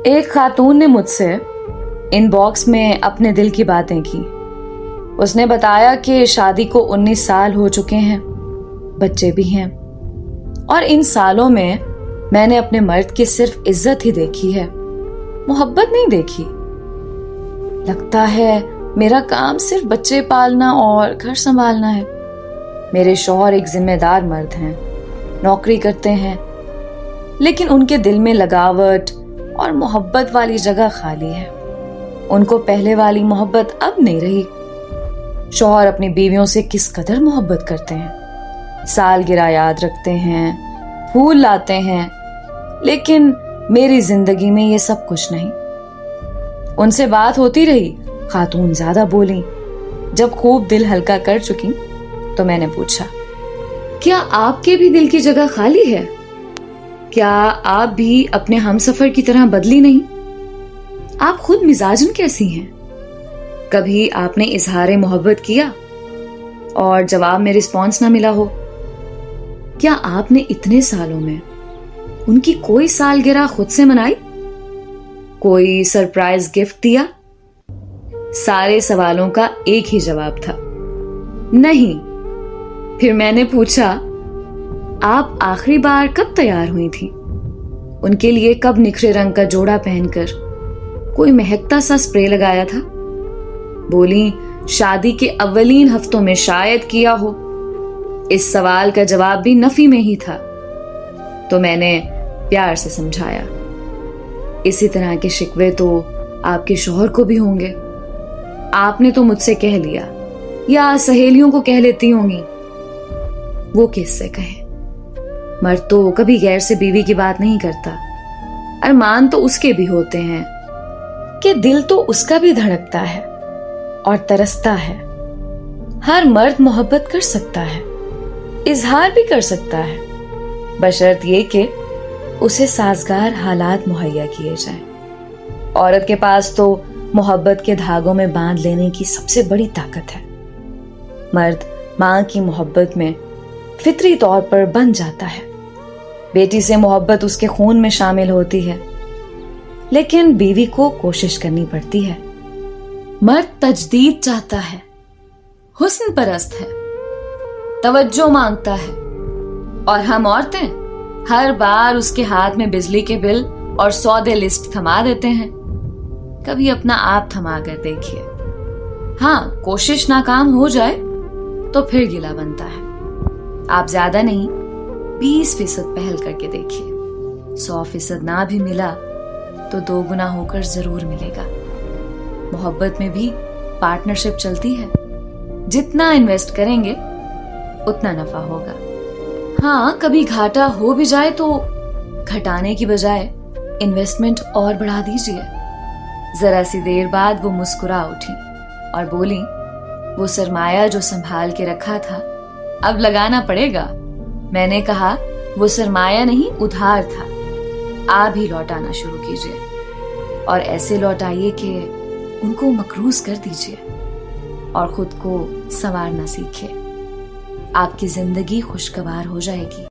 ایک خاتون نے مجھ سے ان باکس میں اپنے دل کی باتیں کی. اس نے بتایا کہ شادی کو 19 سال ہو چکے ہیں, بچے بھی ہیں, اور ان سالوں میں نے اپنے مرد کی صرف عزت ہی دیکھی ہے, محبت نہیں دیکھی. لگتا ہے میرا کام صرف بچے پالنا اور گھر سنبھالنا ہے. میرے شوہر ایک ذمہ دار مرد ہیں, نوکری کرتے ہیں, لیکن ان کے دل میں لگاوٹ اور محبت والی جگہ خالی ہے. ان کو پہلے والی محبت اب نہیں رہی. شوہر اپنی بیویوں سے کس قدر محبت کرتے ہیں, سالگرہ یاد رکھتے ہیں, پھول لاتے ہیں, لیکن میری زندگی میں یہ سب کچھ نہیں. ان سے بات ہوتی رہی, خاتون زیادہ بولیں. جب خوب دل ہلکا کر چکی تو میں نے پوچھا, کیا آپ کے بھی دل کی جگہ خالی ہے؟ کیا آپ بھی اپنے ہمسفر کی طرح بدلی نہیں؟ آپ خود مزاجن کیسی ہیں؟ کبھی آپ نے اظہار محبت کیا اور جواب میں رسپانس نہ ملا ہو؟ کیا آپ نے اتنے سالوں میں ان کی کوئی سالگرہ خود سے منائی؟ کوئی سرپرائز گفٹ دیا؟ سارے سوالوں کا ایک ہی جواب تھا, نہیں. پھر میں نے پوچھا, آپ آخری بار کب تیار ہوئی تھی؟ ان کے لیے کب نکھرے رنگ کا جوڑا پہن کر کوئی مہکتا سا سپرے لگایا تھا؟ بولی, شادی کے اولین ہفتوں میں شاید کیا ہو. اس سوال کا جواب بھی نفی میں ہی تھا. تو میں نے پیار سے سمجھایا, اسی طرح کے شکوے تو آپ کے شوہر کو بھی ہوں گے. آپ نے تو مجھ سے کہہ لیا, یا سہیلیوں کو کہہ لیتی ہوں گی. وہ کس سے کہیں؟ مرد تو کبھی غیر سے بیوی کی بات نہیں کرتا. ارمان تو اس کے بھی ہوتے ہیں کہ دل تو اس کا بھی دھڑکتا ہے اور ترستا ہے. ہر مرد محبت کر سکتا ہے, اظہار بھی کر سکتا ہے, بشرط یہ کہ اسے سازگار حالات مہیا کیے جائیں. عورت کے پاس تو محبت کے دھاگوں میں باندھ لینے کی سب سے بڑی طاقت ہے. مرد ماں کی محبت میں فطری طور پر بن جاتا ہے. بیٹی سے محبت اس کے خون میں شامل ہوتی ہے, لیکن بیوی کو کوشش کرنی پڑتی ہے. مرد تجدید چاہتا ہے, حسن پرست ہے, توجہ مانگتا ہے, اور ہم عورتیں ہر بار اس کے ہاتھ میں بجلی کے بل اور سودے لسٹ تھما دیتے ہیں. کبھی اپنا آپ تھما کر دیکھیے. ہاں, کوشش ناکام ہو جائے تو پھر گلا بنتا ہے. آپ زیادہ نہیں 20% پہل کر کے دیکھیے. 100% نہ بھی ملا تو 2 گنا ہو کر ضرور ملے گا. محبت میں بھی پارٹنرشپ چلتی ہے. جتنا انویسٹ کریں گے اتنا نفع ہوگا. ہاں, کبھی گھاٹا ہو بھی جائے تو گھٹانے کی بجائے انویسٹمنٹ اور بڑھا دیجیے. ذرا سی دیر بعد وہ مسکرا اٹھی اور بولی, وہ سرمایہ جو سنبھال کے رکھا تھا اب لگانا پڑے گا. میں نے کہا, وہ سرمایہ نہیں ادھار تھا, آپ ہی لوٹانا شروع کیجیے, اور ایسے لوٹائیے کہ ان کو مقروض کر دیجیے اور خود کو سنوارنا سیکھیے. آپ کی زندگی خوشگوار ہو جائے گی.